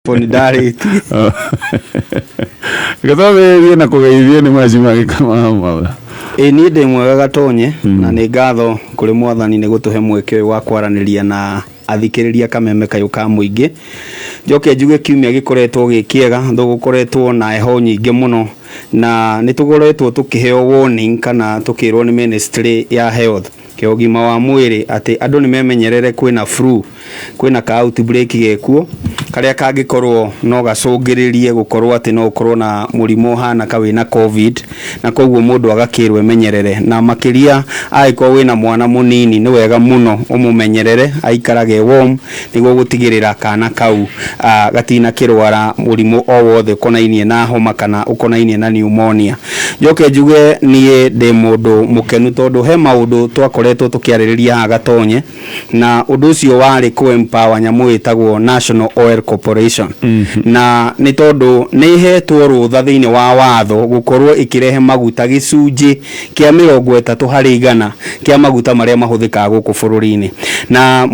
Solidarity. Gatabe na kugeithia ni mwezi magikama mwa. Ni ndi mwega Gatonye na ni ngatho kuri mwathani ni gutuhe mweke wa kwaraniria na athikiriria kameme kayo ka muingi. Njoke njuge kiumia gikoretwo gikiega thugukoretwo na heho nyingi muno na nitugoretwo tukiheo warning kana tukirwo ni ministry ya health ke ugima wa mwiri ati andu ni memenyerere kwina flu kwina ka outbreak gekuo karia kangikorwo no gacungiririe gukorwo ati no ukorwo na murimo hana ka wina covid na koguo mundu agakirwe menyerere na makiria aiko wina mwana munini ni wega muno umumenyerere aikarage warm niguo gutigirira kana kau gatina kirwara murimo o wothe konainie na homa kana ukonainie na pneumonia. Njoke njuge nie ndi mundu mukenu tondu he maundu twakoretwo tukiaririria Gatonye na undu ucio wari ku empower nyamu itagwo National Oil Corporation na ni tondu ni hetwo rutha thiini wa watho gukorwo ikirehe maguta gicunji kia 30 hari igana kia maguta maria mahuthikaga guku bururi-ini na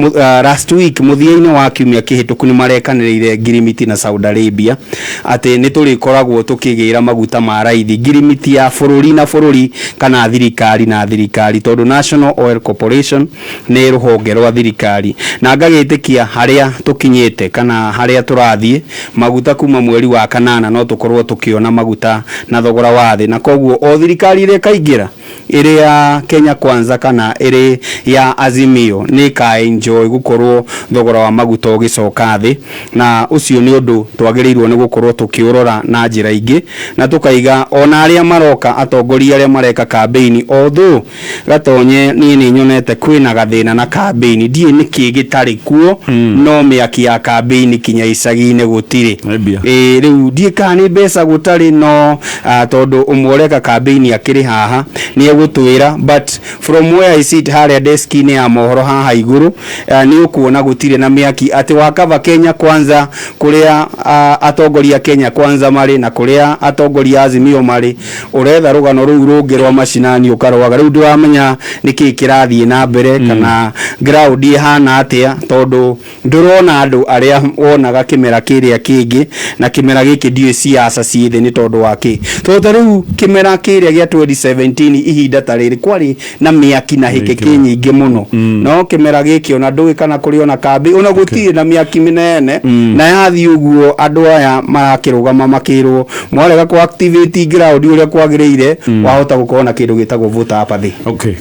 last week muthiaini wa kiumia kihituku ni marekanirire ngirimiti na Saudi Arabia ati ni turikoragwo tukigira maguta ma raithi ngirimiti ya bururi na bururi kana thirikari na thirikari tondu National Oil Corporation ni ruhonge rwa thirikari na ngagitikia haria tukinyite kana haria turathie maguta kuma mweri wa kanana no tukorwo tukiona maguta na thogora wa thi na koguo o thirikari ire kaingira ire ya Kenya Kwanza kana ire ya Azimio ni ka enjoy gukorwo thogora wa maguta ugicoka thi na ucio ni undu twagirirwo ni gukorwo tukiurora na njira ingi na tukaiga ona aria maroka atongoria aria mareka campaign although Gatonye ni nyonete kwina gathina na campaign die niki gitari kuo no miaki ya campaign kinya icagi-ini gutiri riu die kani mbeca gutari no tondu umworeka campaign akiri haha ni egutwira but from where I sit haria desk-ini ya mohoro haha iguru ni ukuona gutire na miaki ati wakava Kenya Kwanza kuria atongoria Kenya Kwanza mari na kuria atongoria Azimio mari uretha rugano ruu rungirwa macinani ukarwaga riu ndiramenya niki kirathie na mbere kana ground ihana atia tondu ndurona andu aria wonaga kimera kiria kingi na kimera giki ndiye siasa ciithe ni tondu waki tondu riu kimera kiria gia 2017 ihinda tariri kwari na miaki na hiki kinyingi muno no kimera giki ona ndugi kana kuriona kambi ona gutire na miaki minene na yathi uguo andu aya marakirugama makirwo mwarega ku activate ground uria kwagirire wahota gukona kindu gitagwo voter hapa thi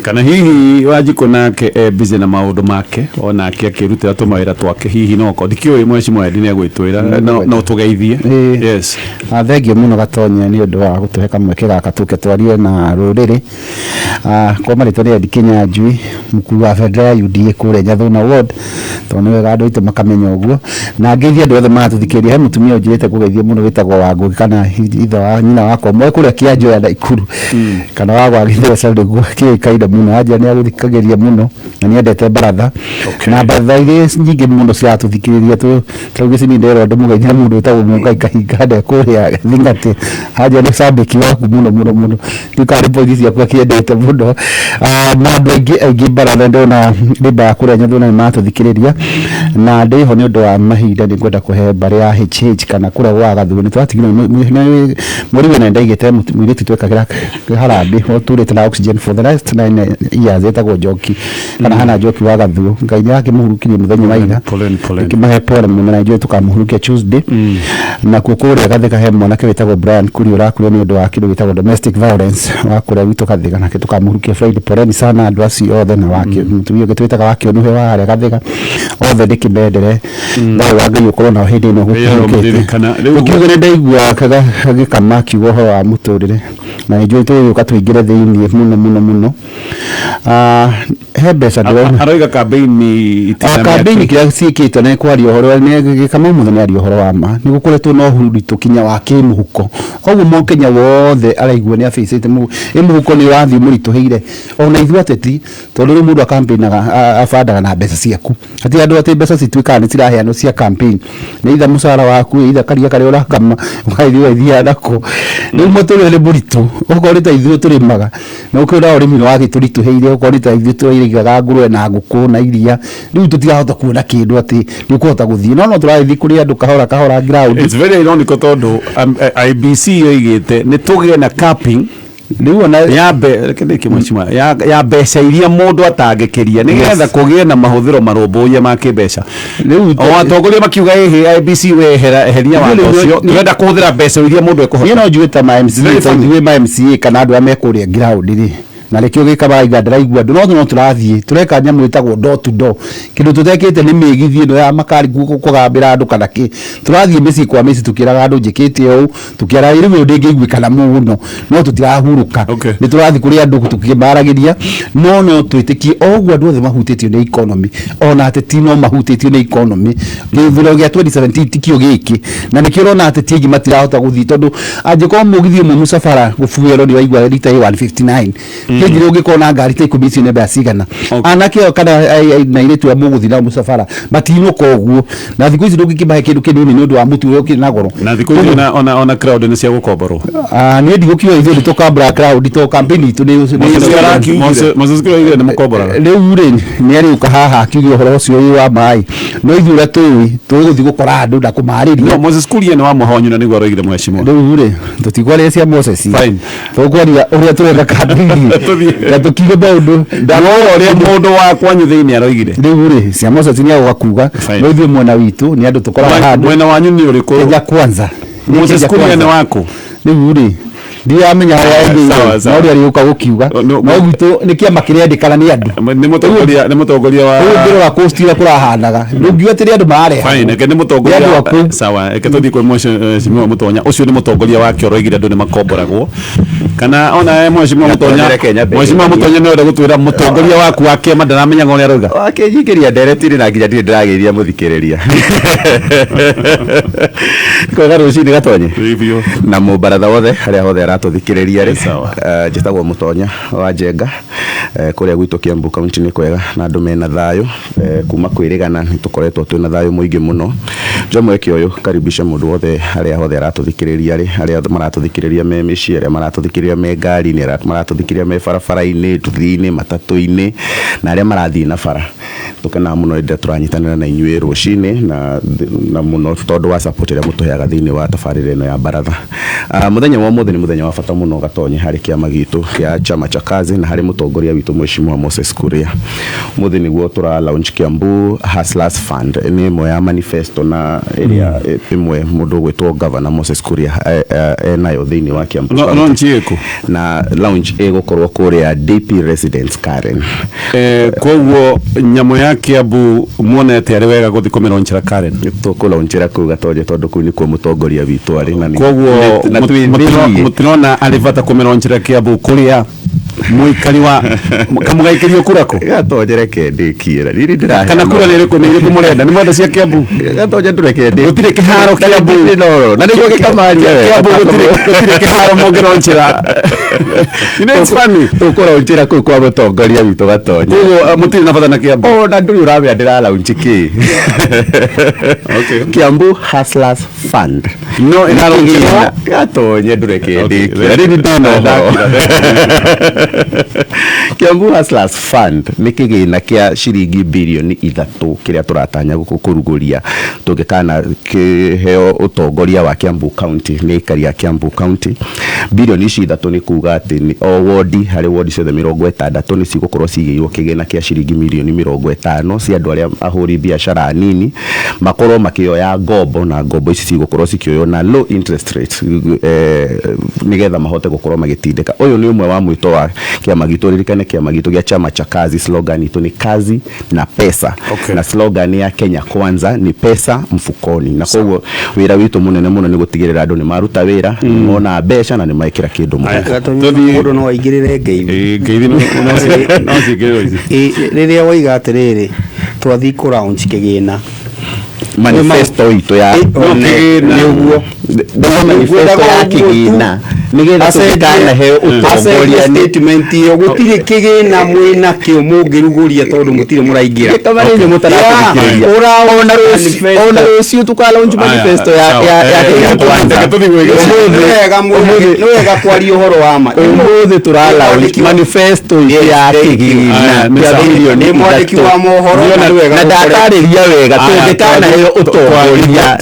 kana hihi wajiko nake busy na maundu make ona akirutira tumawira twake hihi no ko dikio mweci mwedi ni agwitwira no tugeithie yes thengio muno Gatonye ni undu wa gutuhe kamweke gaka tuke twarie na ruriri kwa maritwa ni Kenya Njui mkuu wa federal UDA kure Nyathuna ward tondu wega andu itu makamenya uguo na ngeithia andu othe maratuthikiria he mutumia unjirite kugeithia muno witagwo Wangugi kana ithe wa nyina wako mwe kuria Kianjoya Naikuru kana wagwa githio Saudi gwa kaida muno aja ni aguthikagiria muno na ni endete baratha na baratha ile nyingi muno cia tuthikiria tu tugisi ni ndero andu mugeithia mundu witagwo Mungai Kahinga de kuria Thingati aja ni sabiki waku muno ndikari polisi yakwa kiendete muno na andu aingi baratha ndona riba kuria Nyathuna ni matuthikiriria na ndiho ni undu wa mahinda ni ngwenda kuhe bari ya HH kana kuria gwa Gathugu ni twatigire muri wena ndaigete mwiritu twekagira harambi oturite na oxygen for the last 9 years etagwo Njoki kana hana Njoki wa Gathugu ngai yake muhurukirie muthenya wa ira kimahe pole muno na njoo tukamuhurukia Tuesday na kukuria Gathika he mwanake wetagwo Brian kuri urakuria ni undu wa kindu gitagwo domestic violence wakuria witu Gathika na tukamuhurukia Friday poleni sana andu acio othe na wake mutumia gitwitaga wake nuhe wa haria Gathika othe ndikibendere ndai wa ngai ukorwo na hindi no gukigire ndaigua kaga gikama kiugo wa muturire na njoo tuka tuingire thiini muno he mbeca ndona aroiga campaign kiria ciikite na kwaria horo ni kama muthe ni aria horo wa ma ni gukoretwo no huru tukinya wa kimuhuko koguo Mokenya wothe araigua ni aficite muhuko ni wathi murituheire ona ithuĩ ateti tondu ri mundu campaignaga afandaga na mbeca ciaku ati andu ati mbeca citwikaga ni ciraheanwo cia campaign ni itha mucara waku itha karia karia urakama ukaithia nako ni muturire ni muritu mboco ukorita ithuĩ tũrĩmaga na ũkĩona ũrĩmi nĩ wagĩtũritũhĩire ũkorita ithuĩ tũrĩigaga ngũrũwe na ngũkũ na iria rĩu tũtirahota kuona kĩndũ atĩ nĩ ũkũhota gũthiĩ no tũrathiĩ kũrĩ andũ kahora ground. It's very ironical tondũ IBC yoigĩte nĩ tũgĩe na capping rĩu ona ya mbeca iria mũndũ atangĩkĩria nĩgetha kũgĩe na mahũthĩro marũmbũiye ma kĩmbeca. Rĩu atongoria makiuga IBC weheria watho ũcio tũrenda kũhũthĩra mbeca iria mũndũ ekũhota. Niĩ no njue ta ma MCA kana andũ arĩa mekũrĩa ground rĩ na rĩkĩo gĩkabaga ndĩraigua andũ no tũrathiĩ tũreka nyamũ ĩtagwo door to door kĩndũ tũtekĩte nĩ mĩgithi ĩno ya makari kũgambĩra andũ kana kĩ tũrathiĩ mĩciĩ kwa mĩciĩ tũkĩraga andũ njĩkĩte ũũ tũkĩara rĩu ndĩngĩiguĩkana mũno no tũtirahurũka nĩ tũrathiĩ kũrĩ andũ tũkĩmaragĩria no twĩtĩkie ũguo andũ othe mahutĩtio nĩ economy ona ateti no mahutĩtio nĩ economy gĩthurano gĩa 2017 tikio gĩkĩ na nĩkĩo ũrona ateti aingĩ matirahota gũthiĩ tondũ angĩkorwo mũgithi ũmwe mũcabara gũbuĩrwo nĩ waigua rita 159 kĩngire ũngĩkona ngari ta ikũmi icio nĩ mbea cigana anake kana na ile tu ya mũgũthi na mũcabara matinũka ũguo na thikũ ici ndũngĩkĩmahe kĩndũ kĩnini nĩ ũndũ wa mũtu ũrĩa ũkĩrĩ na goro na thikũ ici ona crowd nĩ cia gũkomborwo niĩ ndigũkiuga ithuĩ nĩ tũkambura crowd to campaign itũ Moses Kuria nĩ mũkomboraga rĩu rĩ nĩ arĩũka haha akiuge ũhoro ũcio ũyũ wa maĩ no ithuĩ ũrĩa tũgũthiĩ gũkora andũ na kũmarĩria Moses Kuria nĩ wa mũhonyu na nĩguo aroigire mheshimiwa rĩu rĩ tũtigwaria cia Moses tũkwaria ũrĩa tũrenda campaign na tukiuga maundu ndagora ũrĩa mũndũ wa kwanyu thĩinĩ aroigire rĩu rĩ cia Moses nĩ agũkuga no ithuĩ mwena witũ nĩ andũ tũkoraga handũ mwena wanyu nĩ ũrĩkũ ya kwanza Moses Kuria nĩ wako rĩu rĩ ndiamenya ũrĩa arĩũka gũkiuga no gwitũ nĩ kĩama kĩrendekana nĩ andũ nĩ mũtongoria wa ndĩrora post ira kũrahanaga ndũngiuga atĩ andũ mareha fine eke nĩ mũtongoria sawa eke tũthiĩ kwĩ mheshimiwa Mutonya ũcio nĩ mũtongoria wake ũroigire andũ nĩ makomboragwo kana ona mheshimiwa Mutonya nĩ enda gũtwĩra mũtongoria waku wa kĩama ndaramenyaga ũrĩa aroiga wakĩnjikĩria nderetire na nginya ndirĩ ndĩragĩria mũthikĩrĩria kwega rũcinĩ Gatonye na mũbaratha wothe harĩa hothe aratũthikĩrĩria rĩ njĩtagwo Mutonya wa Njenga kũrĩa gwitũ Kiambu county nĩ kwega na andũ mena thayũ kuma kwĩrĩgana nĩ tũkoretwo twĩna thayũ mũingĩ mũno njomweke ũyũ karibisha mũndũ wothe harĩa hothe aratũthikĩrĩria rĩ harĩa maratũthikĩrĩria me mĩciĩ arĩa maratũthikĩrĩria me ngari-inĩ arĩa maratũthikĩrĩria me barabara-inĩ nduthi-inĩ matatũ-inĩ na arĩa marathiĩ na bara tũkenaga mũno rĩrĩa tũranyitanĩra na inyuĩ rũcinĩ na mũno tondũ wa support ĩrĩa mũtũheaga thĩinĩ wa tabarĩra ĩno ya baratha mũthenya wa ũmũthĩ nĩ mũthenya wa bata mũno Gatonye harĩ kĩama gitũ kĩa chama cha kazi na harĩ mũtongoria witũ mheshimiwa Moses Kuria mũthĩ nĩguo tũra launch Kiambu Hustlers Fund nĩ ĩmwe ya manifesto na ĩrĩa ĩmwe mũndũ gwĩtwo governor Moses Kuria enayo thĩinĩ wa Kiambu na launch ĩgũkorwo kũrĩa DP Residence Karen koguo nyamũ ya Kiambu muonete arĩ wega gũthiĩ kũmĩronchera Karen tũkũlaunchera kũu Gatonye tondũ kũu nĩkuo mũtongoria witũ arĩ na koguo mũtirona arĩ bata kũmĩronchera Kiambu kũrĩa mũikari wa kamũgaikĩrio kura kũ Gatonye reke ndĩkiera riri ndĩrahe kana kura nĩ ĩrĩkũ nĩ ĩrĩkũ mũrenda nĩ mwenda cia Kiambu Gatonye ndũreke ndĩ gũtirĩ kĩharo Kiambu na nĩguo gĩkamaria Kiambu gũtirĩ kĩharo mũngĩronchera it's funny tũkũronchera kũu kwa mũtongoria witũ Gatonye koguo mũtirĩ na bata na Kiambu na ndũrĩ ũramenya ndĩralaunch kĩ Kiambu Hustlers Fund no ĩrarũgĩra Gatonye ndũreke ndĩkiera riri ndona Kiambu Hustlers Fund nĩ kĩgĩna kĩa ciringi bilioni 3 kĩrĩa tũratanya kũrugũria tũngĩkana kĩheo ũtongoria wa Kiambu County nĩ ikari ya Kiambu County bilioni 3 nĩ kuga atĩ o wodi harĩ wodi ciothe 60 nĩ cigũkorwo cigĩirwo kĩgĩna kĩa ciringi milioni 50 cia andũ arĩa ahũri biacara nini makorwo makĩoya ngombo na ngombo ici cigũkorwo cikĩoywo na low interest rate nĩgetha mahote gũkorwo magĩtindĩka ũyũ nĩ ũmwe wa mwĩto wa kĩama gitũ ririkane kĩama gitũ gĩa chama cha kazi slogan itũ ni kazi na pesa na slogan ya Kenya kwanza ni pesa mfukoni na koguo wĩra witũ mũnene mũno nĩ gũtigĩrĩra andũ nĩ maruta wĩra mona mbeca na nĩ maĩkĩra kĩndũ mũndũ no aigĩrĩre ngeithi no cigĩrĩrwo rĩrĩa woiga atĩrĩrĩ twathiĩ kũraunch kĩgĩna manifesto itũ ya nĩguo manifesto ya kigina nigetha tukana he utongoria statement yo gutire kigina mwina kio mungiruguria tondu mutire muraingira kama ni mutarathikiriria ona rucio tukala unju manifesto ya wega kwaria uhoro wa ma umuthi turala manifesto ya kigina ni mwandiki wa mohoro na ndakariria wega tungikana he utongoria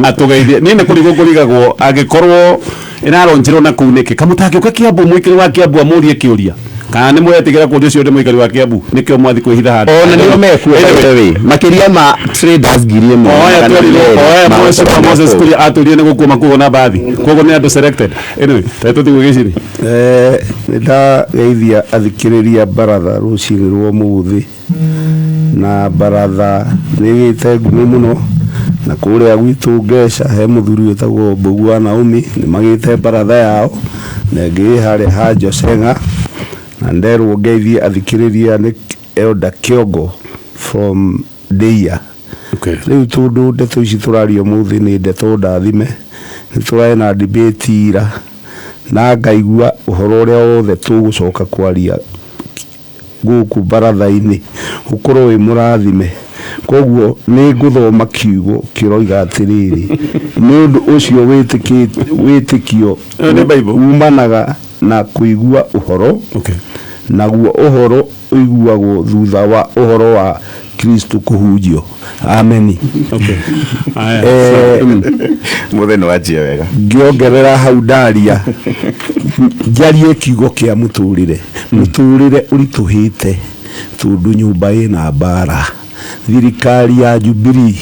atugeithie nini kurigagwo agikorwo inaronjirwo na kunike kamutangioka Kiambu mwikiri wa Kiambu amurie kiuria kana ni mwetigera kuria cio mwikiri wa Kiambu nikio mwathi kwihitha handu ona nio mekuwa wewe makiria ma traders girie mo Moses kuria aturie ni gukuma kuona bathi kogo ni andu selected anyway taito tigo giciri nda geithia athikiriria baratha rucini rwo muthi na baratha nigite ngumo muno na kuria gwitu Ngesha he muthuri wetagwo Mbugu wa Naomi ni magite baratha yao na ngi hare ha Josenga na nderwo ngeithie athikiriria ni Elder Kiongo from Deia. Okay. Riu tundu ndeto ici turario muthi ni ndeto ndathime ni turae na debate ira na ngaigua uhoro uria wothe tugucoka kwaria guku baratha-ini ukorwo wi murathime koguo ni nguthoma kiugo kiroiga atiriri ni undu ucio witikio umanaga na kuigua uhoro. Okay. Naguo uhoro uiguagwo thutha wa uhoro wa Kristo kuhunjio. Amen. Okay. mutheno wajie wega ngiongerera hau ndaria njarie kiugo kia muturire urituhite tundu nyumba ina bara thirikari ya Jubilee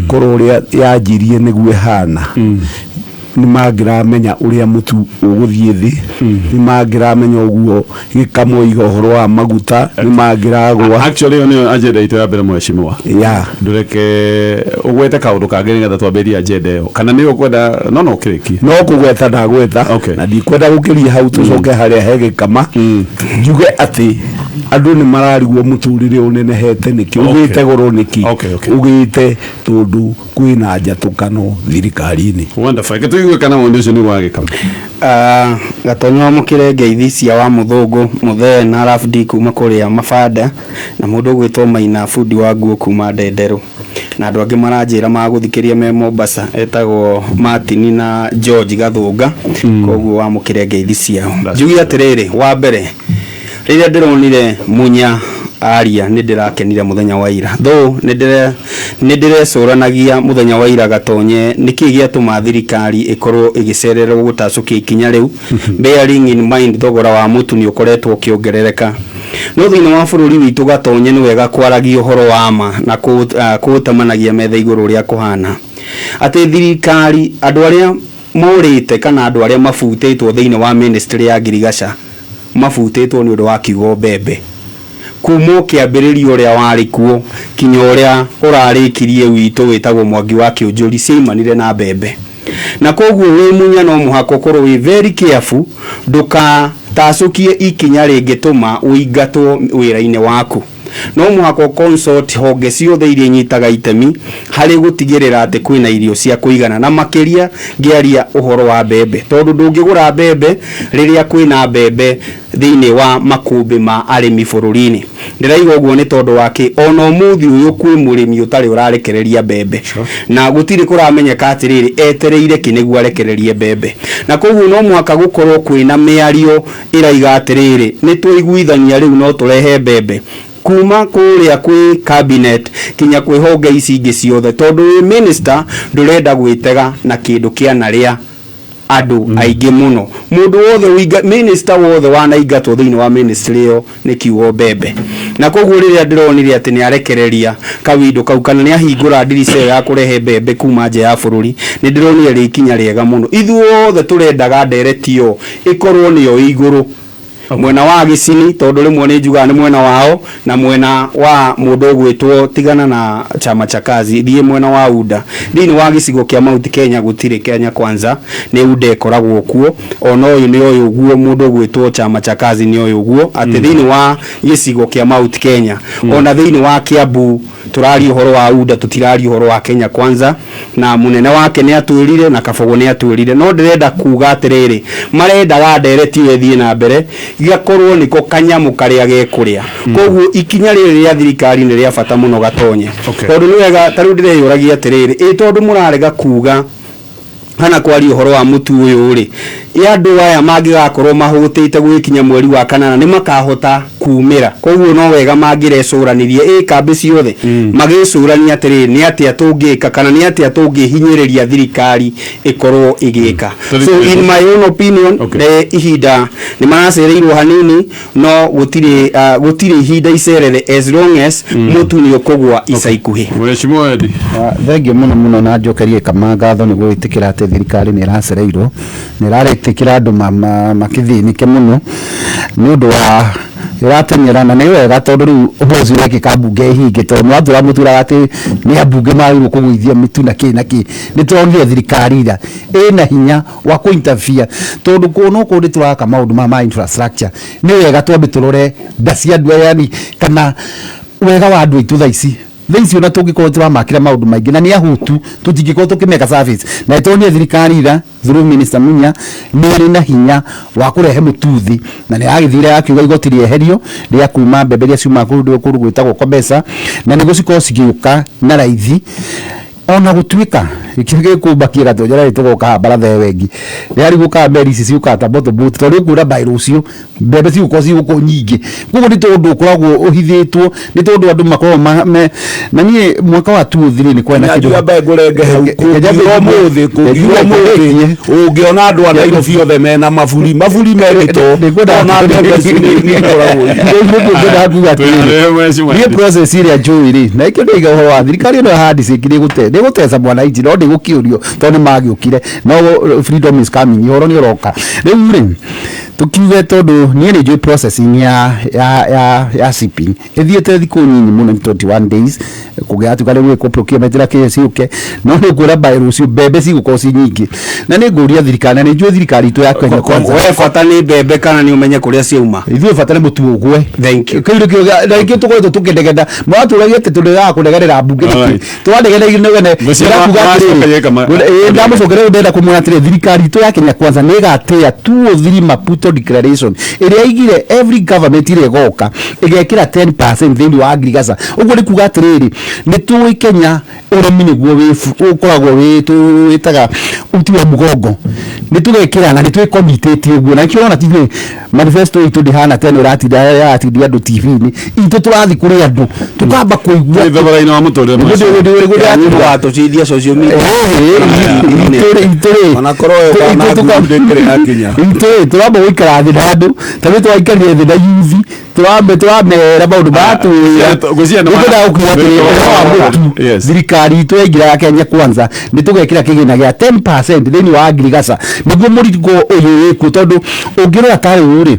kuroria yanjirie niguo hana ni mangiramenya uria mutu uguthie thi ni mangiramenya uguo gikamo igoro wa maguta ni mangiragwa actually ni agenda ito ya mbere mweshimiwa ndureke ugwete kaundu kangĩ nĩgetha twambĩrie agenda ĩyo kana nĩ ũkwenda no kiriki no kugweta ndagweta na ndikwenda gukiria hau tucoke haria he gikama njuge ati andu ni mararigwo muturire unenehete niki ugite goro niki ugite tundu kwina njatukano thirikari-ini wonderful tuigue kana mundu ucio ni gwagikama gatonyo mukire ngeithi cia wa muthungu muthe na rafdi kuma kuria mabanda na mundu gwitwo Maina fundi wa nguo kuma Ndenderu na andu angi maranjira maguthikiria me Mombasa etagwo Martin na George Gathunga koguo wa mukire ngeithi ciao njugi atiriri wa mbere riria ndironire Munya aria ndirakenire muthenya wa ira tho ndirecuranagia muthenya wa ira gatonye niki giatuma thirikari ikorwo igicererwo gutacukia ikinya riu bearing in mind thogora wa mutu ni ukoretwo kiongerereka no thini wa bururi witu gatonye ni wega kwaragia uhoro wa ma na kuutamanagia metha iguru ria kuhana ati thirikari andu aria morite kana andu aria mafutitwo thini wa ministry ya Girigasha mafutitwo ni undu wa kiugo mbembe kumo kiambiririo ria wari kuo kinya uria urarikirie witu witagwo Mwangi wa Kiunjuri ciimanire na mbembe na koguo wi Munya no muhako korwo wi very careful nduka tacukie ikinya ringituma uingatwo wira-ini waku no muhako consult honge ciothe iria nyitaga itemi hari gutigirira ati kwina irio cia kuigana na makiria ngiaria uhoro wa mbembe tondu ndungigura mbembe riria kwina mbembe thini wa makumbi ma arimi bururi-ini ndiraiga uguo ni tondu wake ona muthi uyu kwi murimi utari urarekereria mbembe na gutiri kuramenyeka atiriri etereire kinegu arekererie mbembe na koguo no mwaka gukorwo kwina miario iraiga atiriri ni twiguithania riu no turehe mbembe kuma kuria kwi cabinet kinya kwi honge ici ingi ciothe tondu wi minister ndurenda gwitega na kindu kia naria andu aingi muno mundu wothe wiga minister wothe wanaingatwo thini wa ministry yo ni kiugo mbembe na koguo riria ndironire ati ni arekereria kawindo kau kana ni ahingura ndirica ya kurehe mbembe kuma nje ya bururi ni ndironire ri ikinya riega muno ithuothe turendaga nderetio ikorwo niyo iguru mwena wa Gicini tondu rimwe ni njuga ni mwena wao na mwena wa mundu gwitwo tigana na chama cha kazi thie mwena wa UDA thini wa gicigo kia Mount Kenya gutire Kenya Kwanza ni UDA koragwo kuo ona uyu ni uyu uguo mundu gwitwo chama cha kazi ni uyu uguo ati thini wa gicigo kia Mount Kenya ona thini wa Kiambu turari uhoro wa UDA tutirari uhoro wa Kenya Kwanza na munene wake ni atwirire na Kabogo ni atwirire no ndirenda kuga atiriri marenda ndereti ethie na mbere igakorwo niko kanyamu karia gekuria koguo ikinya riri ya thirikari ni ria bata muno Gatonye tondu ni wega tariu ndireyuragia atiriri tondu murarega kuga hana kwari uhoro wa mutu uyu ri andu aya mangigakorwo mahutite gwikinya mweri wa kanana ni makahota kumira koguo no wega mangirecuranirie kambi ciothe magicurania atiri ni atia tungika kana ni atia tungihinyiriria thirikari ikorwo igika so in my own opinion ihinda ni maracereirwo hanini no gutire ihinda icerere as long as mutu ni ukugwa ica ikuhi Mheshimiwa Edi thengi muno na njokerie kama ngatho ni gwitikira ati thirikari ni iracereirwo ni iraretikira andu makithinike muno ni undu wa iratenyerana ni wega tondu riu ubozi wake kabunge hinge tondu mwathura mutura ati ni abunge marirwo kugwithia mitu na ki ni turonire thirikari ira ina hinya wa ku interfere tondu kuno kundi turaka maundu ma infrastructure ni wega twambe turore ndacia andu yani kana wega wa andu itu thaici thaici ona tungikorwo turamakira maundu maingi na ni ahutu tutingikorwo tukimeka service na turonire thirikari ira through minister Munya ni na hinya wa kurehe mututhi na ni agithire akiuga igoti rieherio ria kuma mbeberia ciuma kuru gwitagwo Kobesa na ni guciko cigiuka na raithi ona gutwika ikige kubakia Gatonye itugoka barathe wengi riari guka mberi ici ciuka ta boto boot tori kura bairo ucio mbebe ciuko ciuko nyingi gugu ni tondu ukoragwo uhithitwo ni tondu andu makorwo na nie mwaka wa 2-3 ni kwena kindu ya ngurenge hau kugira muthi ungiona andu a Nairobi othe mena maburi merito ona mbebe ni koragwo ni process ile ya joiri na ikyo ndiga ho wa thirikari no hadi sikiri guteza mwana iji no ndigukiurio tondu magiukire no freedom is coming ihoro ni roka riu tukiuge tondu nie ni processing ya shipping ithiete thiku nyinyi muno 21 days kugia tukale we procurement la KSUK no ni kura bairo ucio bebe cigukorwo ci nyingi na ni nguria thirikari ni njue thirikari tu ya Kenya Kwanza we fata ni bebe kana ni umenye kuria ciuma ithuĩ fata ni mutu ugwe thank you kiru kio tukoretwo tukindegeda mwaturagia ati tundiga kunegerera mbunge twandegeda inegene ndamucokerera ndenda kumwona atiri thirikari tu ya Kenya Kwanza ni gatia 203 Maputo declaration iria igire every government ile goka igekira 10% thini wa agriculture uguo ni kuga atiriri ni tu Kenya urimi niguo ukoragwo witaga uti wa mugongo ni tugekira na ni tu committed uguo na kiona TV manifesto itu ndihana tena uratida ya atidi andu TV ni into turathi kuri andu tukamba kuigua thogora-ini wa muturire ndio atucithia social media ona korwo tukandekere akinya turamba guikara thi na andu tabi twaikarire thi na yuthi turamera maundu matu thirikari itu yaingira ya Kenya Kwanza ni tugekira kigina gia 10% thini wa agriculture niguo murigo uyu wiku tondu ungirora tari uri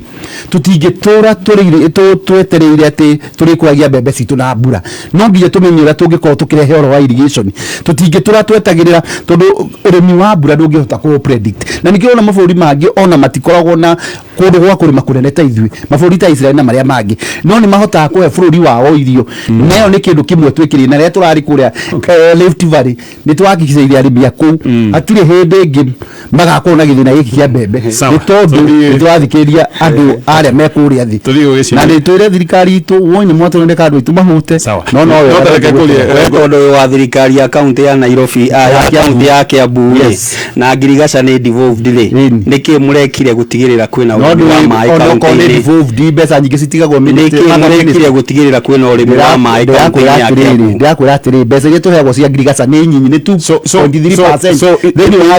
tutingitura twetereire ati turikuragia mbembe citu na mbura no nginya tumenyera tungikorwo tukirehe oro wa irrigation tutingitura twetagirira tondu urimi wa mbura ndungihota ku predict na nikio na maburi mangi ona matikoragwo na kundu gwa kurima kunene ta ithui maburi ta Israel na maria mangi no ni mahotaga kuhe bururi wao irio neo ni kindu kimwe twikiri na ria turari kuria Rift Valley ni twakikiceirie arimi aku atire hindi ingi magakorwo na githina giki kia mbembe ni tondu ni twathikiria andu aria mekuria thi na ni twire thirikari itu wonye mwatoneka andu itu mahute no tondu wa thirikari ya county ya Nairobi ya county ya Kiambu na agriculture ni devolved ri niki murekire gutigirira kwina urimi wa mai county devolved mbeca nyingi citigagwo murekire gutigirira kwina urimi wa mai county ya Kiambu ndiakwira atiri mbeca iria tuheagwo cia agriculture ni nyinyi ni 2.3% so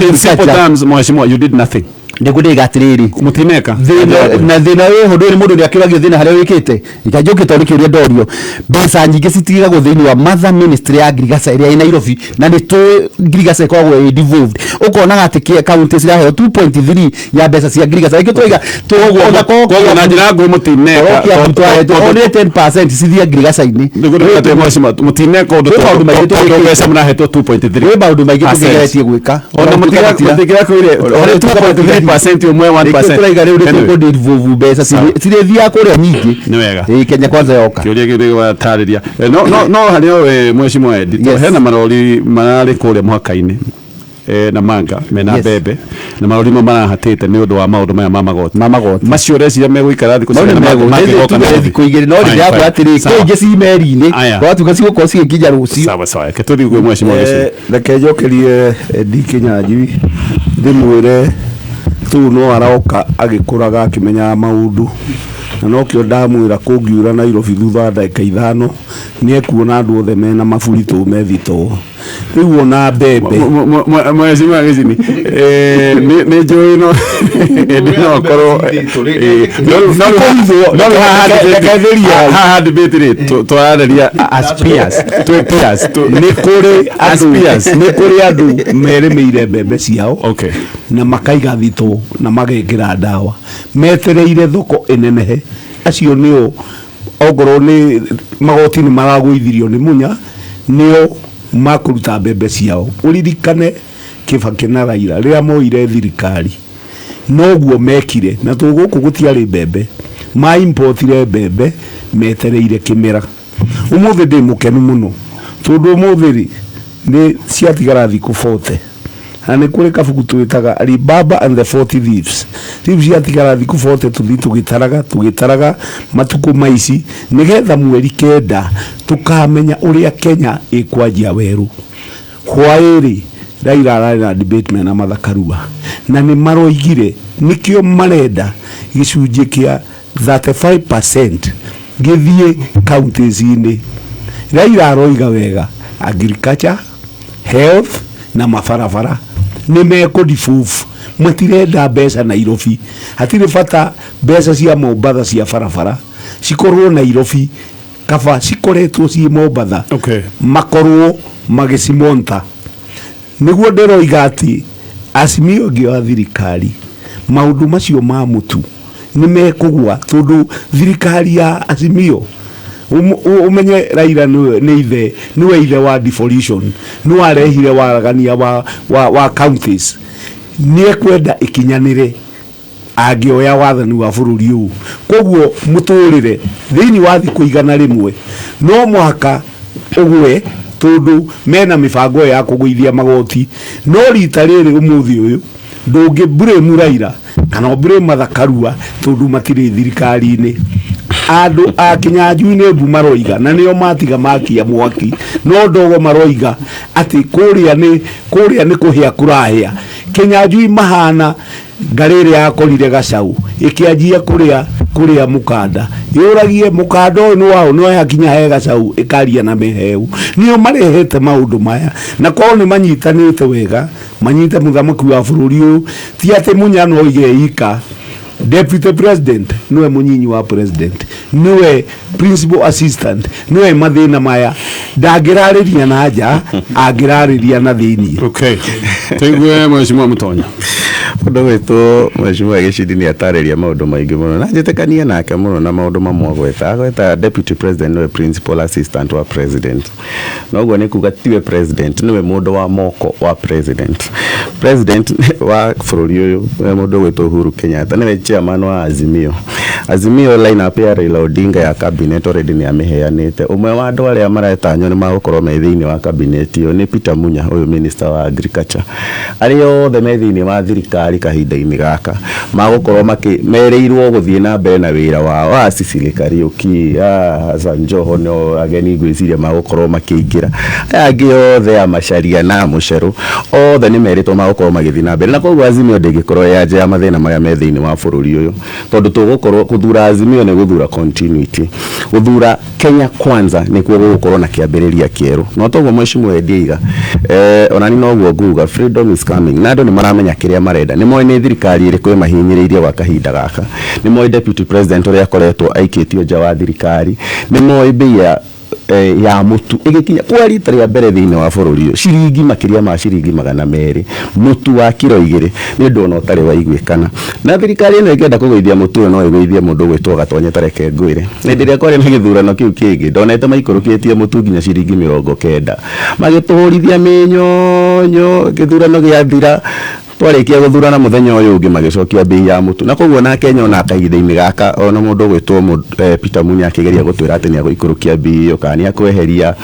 in simple terms Mheshimiwa you did nothing ndikudiga atiriri mutineka na thina weho nduri mundu ni akiragio thina haria wikite ikajukite uri kiuria ndorio mbeca nyingi citigagwo thini wa Mother Ministry ya Agriculture iria ina Nairobi na ni tu agriculture kwagwo devolved ukona ati kia county cia 2.3 ya mbeca cia agriculture ikio twiga tuogwo ona kwa na njira ngo mutineka only 10% cithia agriculture ini ndikudiga Mheshimiwa mutineka undu tondu mbeca murahetwo 2.3 we maundu maingi tugeretie gwika ona mutineka kwire 2.3 1% umwe 1%. Turaiga riu nitukundi vuvu mbeca cirithia kuria nyingi Ni wega. Kenya kwanza yoka Kiuria githĩ watariria no harĩ mheshimiwa Edi hena marori mararĩ kũrĩa mũhaka-inĩ Namanga mena mbembe na marori marahatĩte nĩ ũndũ wa maũndũ maya ma magoti macio reciria megũikara thikũ thikũ igĩrĩ no rĩrĩa yakwa atĩrĩ kĩngĩ ci meri-inĩ twatuka cigũkorwo cigĩkinya rũciũ sawa reke tũthiĩ gwĩ mheshimiwa reke njokerie Edi Kinyanjui ndĩmwĩre tu no aroka agĩkũraga akĩmenyaga maũndũ na no kĩo ndamwĩra kũngiura Nairobi thutha ndagĩka ithano nĩ ekuona andũ othe mena maburi tũme thitoo rĩu ona mbembe mheshimiwa Gicini nĩ njũĩ no no korwo haha debate rĩ twarareria nĩ kũrĩ andũ merĩmĩire mbembe ciao na makaiga thitoo na magekĩra ndawa metereire thoko ĩnenehe acio nĩo ongorwo nĩ magoti nĩ maragũithirio nĩ Munya nĩo makuruta mbembe ciao uririkane Kibaki na Raila rĩrĩa moire thirikari noguo mekire na tũgũkũ gũtiarĩ mbembe ma importire mbembe metereire kĩmera ũmũthĩ ndĩ mũkenu mũno tondũ ũmũthĩ nĩ ciatigara thikũ 40 na nĩ kũrĩ kabuku twĩtaga Alibaba and the 40 Thieves rĩu ciatigara thikũ 40 tũthiĩ tũgĩtaraga matukũ maici nĩgetha mweri kenda tukamenya ũrĩa Kenya ĩkwanjia werũ hwaĩrĩ Raila ararĩ na debate mena mathakarua na nĩ maroigire nĩkĩo marenda gĩcunjĩ kĩa 35% gĩthiĩ counties-inĩ Raila aroiga wega agriculture health na mabarabara nĩ mekũdifufu matirenda mbeca Nairobi hatirĩ bata mbeca cia Mombatha cia barabara cikorwo Nairobi kaba cikoretwo ci Mombatha makorwo magĩcimonta nĩguo ndĩroiga atĩ Azimio ngĩoya thirikari maũndũ macio ma mũtu nĩ mekũgwa tondũ thirikari ya Azimio umenye Raila nĩwe ithe wa devolution nĩ arehire waragania wa counties nĩ kwenda ikinyanire angĩoya wathani wa bũrũri ũyũ koguo mũtũrĩre thĩinĩ wa thikũ igana rĩmwe no mũhaka ũgwe tondũ mena mĩbango ya kũgũithia magoti no rita rĩrĩ ũmũthĩ ũyũ ndũngĩ blame Raila kana blame mathakarua tondũ matirĩ thirikari-inĩ andũ a Kinyanjui nĩ mbu maroiga na nĩo matiga makia mwaki no ndogo maroiga atĩ kũrĩa nĩ kũhĩa kũrahĩa Kinyanjui mahana ngarĩrĩ yakorire gacaũ ĩkĩanjia kũrĩa mũkanda yũragie mũkanda ũyũ nĩ wao no yakinya he gacaũ ĩkaria na mĩheu nĩo marehete maũndũ maya na korwo nĩ manyitanĩte wega manyite mũthamaki wa bũrũri ũyũ ti atĩ Munya no oige ika Deputy President niwe munyinyi wa president niwe principal assistant niwe mathina maya ndangĩrarĩria na nja angĩrarĩria na thĩinĩ tũigue mheshimiwa Mutonya ũndũ witũ mheshimiwa Gicini nĩ atarĩria maũndũ maingĩ mũno na njĩtĩkanie nake mũno na maũndũ mamwe agweta deputy president niwe principal assistant wa president noguo nĩ kuga tiwe president niwe mũndũ wa moko wa president wa bũrũri ũyũ niwe mũndũ witũ Uhuru Kenyatta niwe chairman wa Azimio line up ya Raila Odinga ya cabinet already nĩ amĩheanĩte ũmwe wa andũ arĩa maretanywo nĩ magũkorwo me thĩinĩ wa cabinet ĩyo nĩ Peter Munya ũyũ minister wa agriculture arĩa othe me thĩinĩ wa thirikari kahinda-inĩ gaka magũkorwo merĩirwo gũthiĩ na mbere na wĩra wao Cecily Kariuki Hassan Joho no ageni ngwĩciria magũkorwo makĩingĩra angĩ othe a Macharia na Mucheru othe nĩ merĩtwo magũkorwo magĩthiĩ na mbere na koguo Azimio ndĩngĩkorwo yanje ya mathĩna marĩa me thĩinĩ wa bũrũri ũyũ tondũ tũgũkorwo gũthura Azimio nĩ gũthura continuity gũthura Kenya kwanza nĩkuo gũgũkorwo na kĩambĩrĩria kĩerũ no toguo mheshimiwa Ediga onani noguo nguga freedom is coming na andũ nĩ maramenya kĩrĩa marenda nĩ moĩ nĩ thirikari ĩrĩkũ ĩmahinyĩrĩirie gwa kahinda gaka nĩ moĩ deputy president ũrĩa akoretwo aikĩtio nja wa thirikari nĩ moĩ bei ya mutu igikinya kwa rita rĩa mbere thĩinĩ wa bũrũri ũyũ ciringi makĩria ma ciringi 200 mutu wa kilo 2 nĩ ũndũ ona ũtarĩ wa igwĩkana na thirikari ĩno ĩkĩenda kũgũithia mutu ũyũ no ĩgũithie mũndũ gwĩtwo Gatonye tareke ngwĩre hĩndĩ ĩrĩa kwarĩ na gĩthurano kĩu kĩngĩ ndonete maikũrũkĩtie mutu nginya ciringi 90 magĩtũhũrithia mĩnyonyo gĩthurano gĩathira twarikia guthurana muthenya uyu ungi magicokia bei ya mutu na koguo na Kenya ona kahinda-ini gaka ona mundu gwitwo Peter Munya akigeria gutwira ati ni aguikurukia bei iyo kana ni akweheria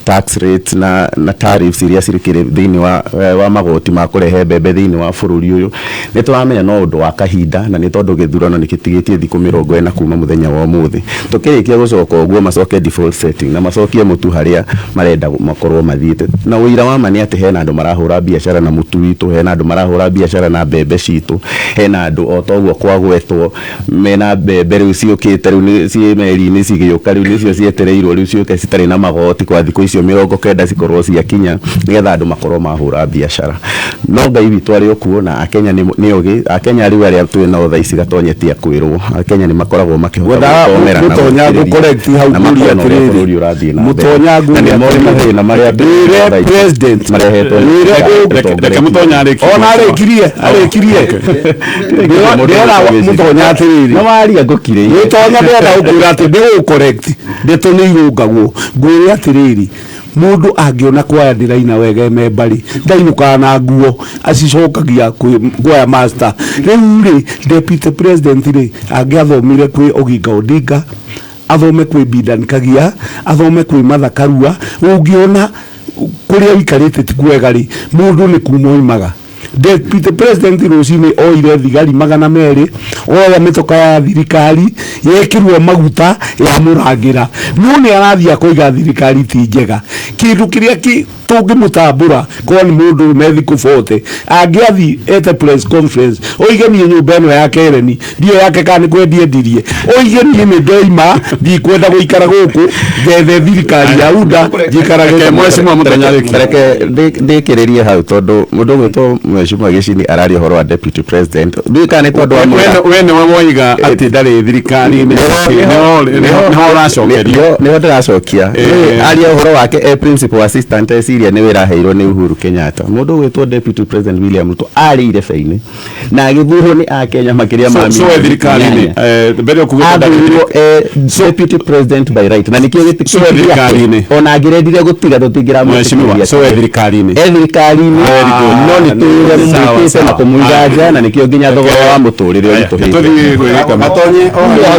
tax rates na tariffs iria cirikire thiini wa magoti ma kurehe mbembe thiini wa bururi uyu ni turamenya no undu wa kahinda na ni tondu githurano ni kitigitie thiku 40 kuma muthenya wa umuthi tukirikia gucoka uguo macoke default setting na macokie mutu haria marenda makorwo mathiite na uira wa mani ati hena andu marahura biashara na mutu witu hena andu marahura biashara na mbembe citu hena andu o toguo kwagwetwo mena mbembe riu ciukite riu ni ciemeri-ini cigiyuka riu nicio cietereirwo riu ciuke citari na magoti kwa thiku icio 90 cikorwo ciakinya nigetha andu makorwo mahura biashara no ngai witu ari okuo na Akenya ni ugi Akenya riu aria twina otha ici gatonyetia kwirwo Akenya ni makoragwo makihota gũtomera na mutonya gu correct hau kuri atiriri mutonya gu na maria president marehetwo reke mutonya ona arekirie ndera mutonya atiriri no waria ngukire mutonya ndera ukwira ati ndi correct ndeto ni irungagwo ngwire atiriri mundu angiona kwaya ndiraina wega membari ndainuka na nguo acicokagia kwaya master riu ri deputy president ri angiathomire kwi Oginga Odinga athome kwi Bidan Kagia athome kwi Martha Karua ungiona kuria wikarite ti kwega ri mundu ni kumoimaga deputy president rucini oire thigari 200 oya mitoka ya thirikari yekirwo maguta ya murangira nuni arathia kuiga thirikari ti njega kindu kiria tungimutambura kwa ni mundu methi kufote angiathi ete press conference oige ni nyumba eno ya Kereni ndio yake kana kwendie ndirie oige ni ndoima ndi kwenda guikara guku gethe thirikari ya UDA jikarage mweshimwa mutonya reke ndikiririe hau tondu mundu gwitwo mweshimwa Gicini arari horo wa deputy president ndikane tondu wa wene wamoiga ati ndari thirikari ni ho ndiracokia aria horo wake principal assistant Syria ni wira heirwo ni Uhuru Kenyatta mundu gwitwo deputy president William Ruto ari irebe-ini na agithurwo ni Akenya makiria ma so thirikari ni mbere yo kuguta deputy president by right na nikio thirikari ni ona ngirendire gutiga tutingira mweshimwa so thirikari ni no ni tuire na kumuigaja na nikio nginya thogora wa muturire tuthii gwika matonye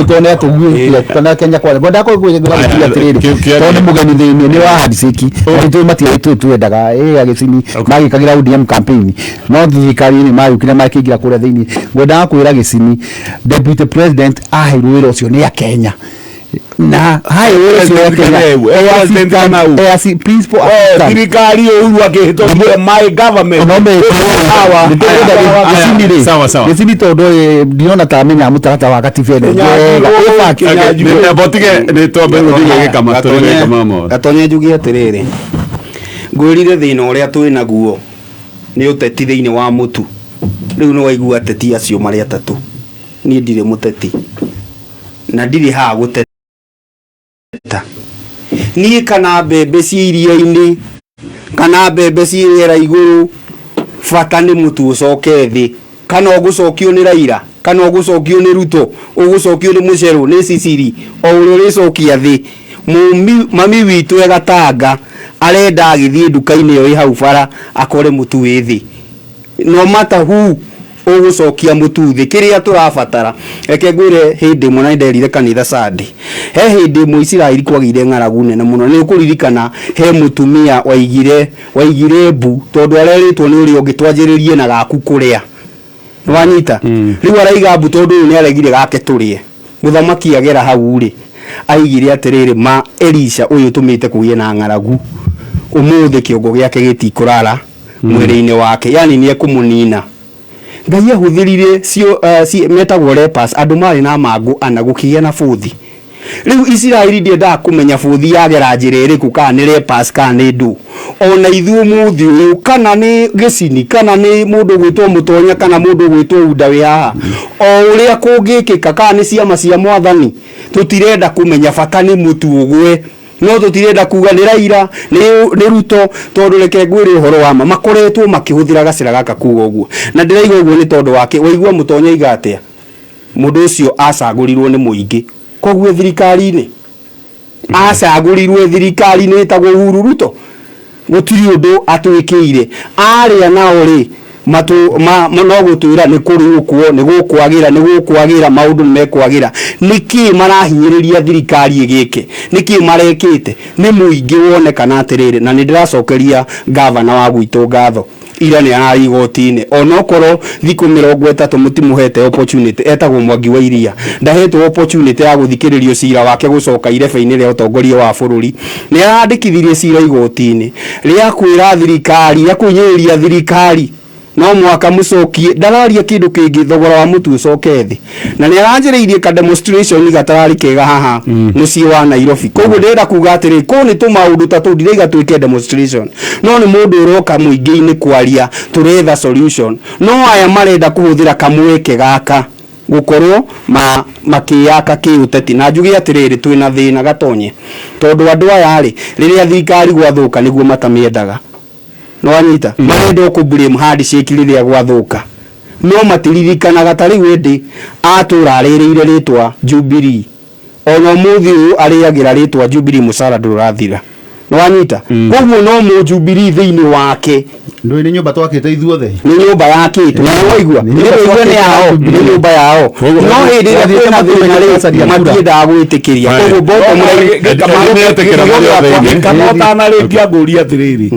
tone atugwithia kana Kenya kwa bonda ko gwithia tiriri tone mugeni thiini ni wa hadisiki tu mati tu endaga Gicini magikagira ODM campaign no thirikari ni mayukire makigira kuria thiini ngwenda kwira Gicini deputy president aheirwo wira ucio ni Kenya na hai wewe president kana u principal thirikari uyu akihitokia my government no me sawa Gicini tondu ndiona ta menya mutarata wa gativene ne botige ne tombe ndige kama tore kama mo gatonye njugi atiriri ngwirire thina uria twina guo ni uteti thiini wa mutu riu no waigua ateti acio mari atatu ni ndire muteti na ndiri ha guteta ni kana mbembe ciiria-ini kana mbembe ciira iguru bata ni mutu ucoke thi kana ugucokio ni Raila kana ugucokio ni Ruto ugucokio ni Mucheru ni Sisiri o uri ricokia thi mami witu egatanga arenda agithie nduka-ini iyo i hau bara akore mutu wi thi no matter who ugucokia mutu thi kiria turabatara reke ngwire hindi mwe na nderire kanitha Sunday he hindi mwe Israeli kwagire ng'aragu nene muno ni ukuririkana he mutumia waigire mbu tondu areritwo ni uri ungitwanjiririe na gaku kuria nwanyita riu araiga mbu tondu ni aregire gake turie muthamaki agera hau ri aigire atiriri ma Elisha uyu tumite kugie na ng'aragu umuthi kiongo giake gitikurara mwiri-ini wake yani ni ekumunina ngai ahuthirire cio metagwo lepers andu mari na mangu ana gukigia na buthi riu Israeli ndienda kumenya buthi yagera njira iriku kana ni lepers kana ni ndu ona ithuo muthi uyu kana ni Gicini kana ni mundu gwitwo Mutonya kana mundu gwitwo Unda wi haha o uria kungikika kana ni ciama cia mwathani tutirenda kumenya bata ni mutu ugwe no tutirenda kuga ni Raila ni Ruto tondu reke ngwire uhoro wa ma makoretwo makihuthira gacira gaka kuga uguo na ndiraigwa uguo ni tondu wake waigua Mutonya igatia mundu ucio acagurirwo ni muingi koguo thirikari-ini acagurirwo thirikari-ini etagwo Uhuru Ruto gutiri undu atwikire aria nao ri no gutwira ni kuri ukuo ni gukwagira maundu mekwagira niki marahinyiriria thirikari gike niki marekite ni muingi wone kana atiriri na ni ndiracokeria governor wa gwitu ngatho ira ni ari gotine onokoro thiku 30 mutimuhete opportunity etagwo Mwangi wa Iria ndahetwo opportunity ya guthikiririo cira wake gucoka irebe-ini ria utongoria wa bururi ni arandikithirie cira igotine ria kwira thirikari ya kunyiriria thirikari no mwaka mucokie ndararia kindu kingi thogora wa mutu ucoke thi na ni aranjiriirie ka demonstration gatarari kega haha muci wa Nairobi koguo ndira kuga atiri ko ni tumaundu ta tu ndiriga twike demonstration no ni mundu uroka muingi-ini kwaria turetha solution no aya marenda kuhuthira kamweke gaka gukorwo makiyaka kiuteti na njugi atiriri twina thina Gatonye tondu andu aya ri riria thirikari gwathuka niguo matamiendaga no anyita marenda ku blame handshake riria gwathuka no matiririkanaga tari wendi atura aririire ritwa Jubilee ono muthi ariagira ritwa Jubilee musara ndurathira no anyita koguo no mu Jubilee thiini wake ndo ni nyumba twakite ithuothe ni nyumba yake tu waigua ni yao ni nyumba yao no hindi ria na thina matienda gwitikiria koguo boto kama na rĩngĩ ngũria atiriri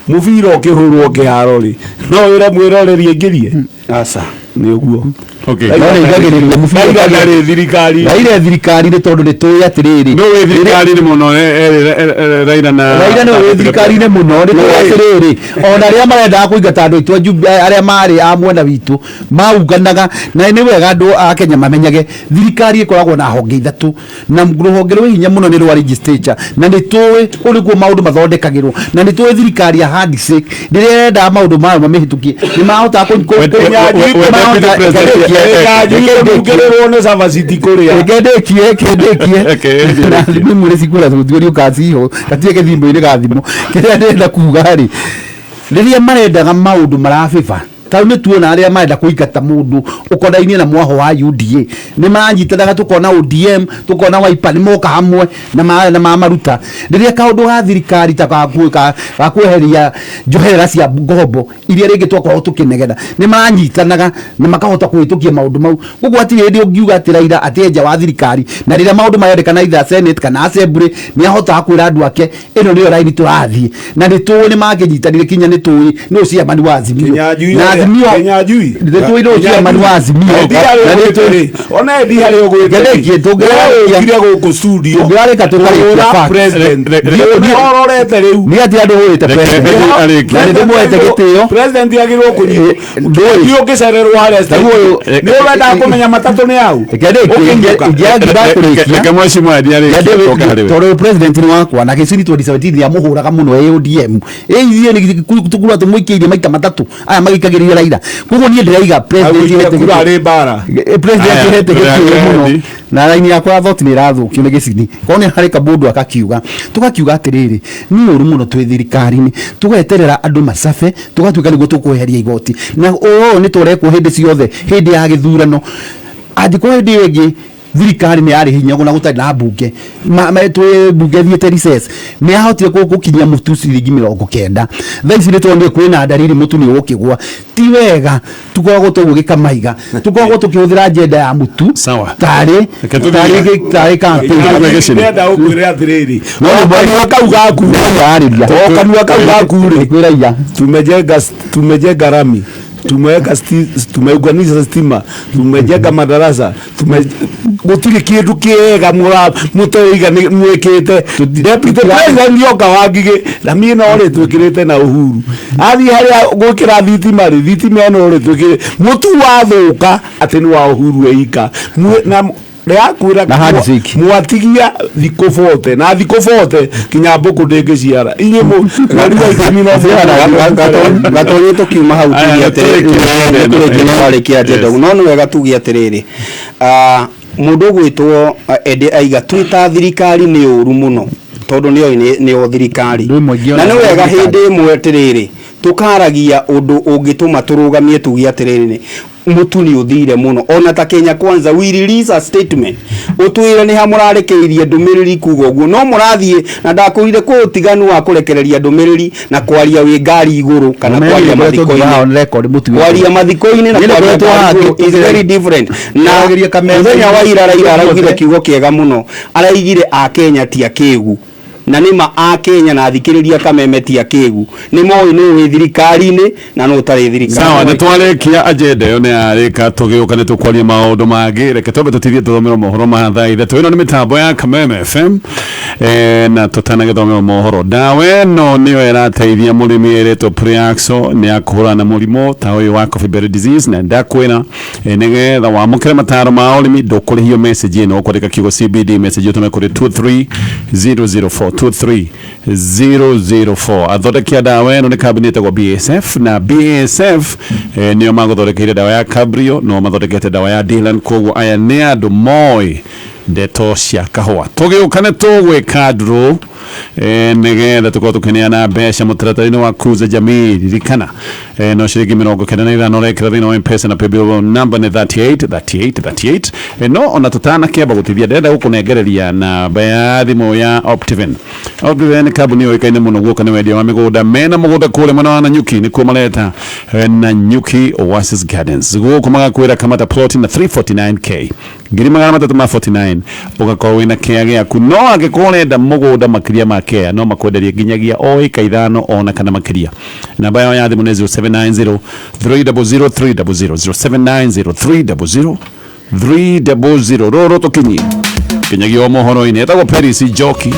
mubira ukihurwo kiharo ri no wira mwiroreri ngirie asa ni uguo okay no ni ngagiriria mubira ngari thirikari na ile thirikari ni tondu ni tui atiriri no we thirikari ni muno Raila no we thirikari ni muno ni tui atiriri ona ria marenda kuingata andu itu aria mari amwena witu maunganaga na ni wega andu a Kenya mamenyage thirikari ikoragwo na honge ithatu na ruhonge rwa hinya muno ni rwa legislature na ni tui urikuo maundu mathondekagirwo na ni tui thirikari ya handshake ndirenda maundu mayo mamihitukie ni mahota ngererwo ne savasiti kuria ngedekie ni muri sikura thuthuri ukaziho gatie thimbo-ini gathimo kiria ndenda kuga ri riria marendaga maundu marabiba tau ni tuona aria marenda kuingata mundu ukonainie na mwaho wa UDA ni maranyitanaga tukona ODM tukona Wiper ni moka hamwe na maruta riria kaundu ga thirikari ta gakweheria njohera cia ngombo iria ringi twakwa tukinegena ni maranyitanaga na makahota kuhitukia maundu mau gugu ati hindi ungiuga ati Raila atenja wa thirikari na riria maundu mayendekana either Senate kana Assembly ni ahota kwira andu ake ino niyo raini turathie na ni tuone makinyitanire kinya ni tuyi ni uciamani wa Azimio Kenya jui ndeto ino cia manwazi mio na ndeto ona ndi hari ogwete ngira guku studio ngare katukari president ni ororete riu ni ati andu urite president na ndeto mwete gitio president yagirwo kunyi ndio kicererwo harest ni wenda kumenya matatu ni au kama mheshimiwa ndiari toro president ni wakwa na gicini 2017 ya muhuraga muno ODM ithie ni tukura tumuikirie maita matatu aya magikagiria Raila kugo ni ndiraiga president kura ari bara president hete gitio muno na raini yakwa thoti ni rathukio ni gicini kone hari kabundu akakiuga tugakiuga atiriri ni uru muno twi thirikari-ini tugeterera andu macabe tugatuika niguo tukweheria igoti na ni turekwo hindi ciothe hindi ya githurano andiko hindi wingi thirikari ni ari hinya guna gutari na bunge twi bunge thiete recess ni ahotire gukinyia mutu ciringi 90 thaici ni tondu kwina ndariri mutu ni ukigwa ti wega tukoragwo tugugika maiga tukoragwo tukihuthira agenda ya mutu tari campaign nenda ukwire atiriri no akauga akuariria okanua akauga akuri kwira tumejenga rami tumeunganisha stima tumejenga madarasa gutiri kindu kiega mutoiga ni mwikite deputy president yoka wangige na mie no ri twikirite na Uhuru athi haria gwikira thitima ri thitima no ri twikire mutu wathuka ati ni wa Uhuru eika na yakwira mwatigia thikũ 40 na thikũ 40 kinya mbũkũ ndĩngĩciara inye mu ngari wa ikumi no Gatonye tukiuma hau tugia atiriri agenda no ni wega tugia atiriri mundu gwitwo ende aiga twita thirikari ni uru muno tondu ni o thirikari na ni wega hindi imwe atiriri tukaragia undu ungituma turugamie tugia atiriri mutu ni uthire muno ona ta Kenya Kwanza we release a statement utwire ni hamurarekeirie ndumiriri kugo guo no murathie na ndakurire ku utiganu wa kurekereria ndumiriri na kwaria wi ngari iguru kana kwaria mathiko-ini na kwaria is very different na muthenya wa ira Raila araugire kiugo kiega muno araigire a Kenya ti akegu na nima a Kenya na athikiriria kameme ti akegu ni moi ni thirikari-ini na no tari thirikari sawa nitwarekia agenda yo ni arika tugiuka nitukwaria maundu mangi reke tobe tutithie tuthomera mohoro ma thaa ithatũ ino ni mitambo ya Kameme FM na tutana githomera mohoro dawe no niyo irateithia murimi eretwo Preaxo ni akuhura na murimo ta uyu wa coffee berry disease na ndakwira nigetha wamukire mataro ma urimi ndukurihio message ino ukwandika kiugo CBD message utume kuri 23004 23004 athodekia dawa ino ni kambuni etagwo BASF na BASF niyo maguthodekeire dawa ya Cabrio no mathondekete dawa ya Dylan koguo aya ni andu moi ndeto cia kahua tugiukane tugwika nduru nigetha tukorwo tukineana mbeca mutaratara-ini wa Kuza Jamii ririkana no ciringi 95 urekira thiini wa M-Pesa na paybill number ni 3838 no ona tutana kiamba gutithia ndenda gukunengereria namba ya thimu ya Optiven ni kambuni yoikaine muno guoka ni wendia wa migunda mena mugunda kule mwena wa Nanyuki ni kuo mareta Nanyuki Oasis Gardens guoka magakwira kamata plot na 349k ngiri magana 349 ugakorwo wina kea giaku no angikorwo urenda mugunda makiria ma kea no makwenderia nginyagia o ika 5 ona kana makiria namba yao ya thimu ni 0790 300 0790 300 roro tukinyi kinyagia mohoro-ini etagwo Paris Njoki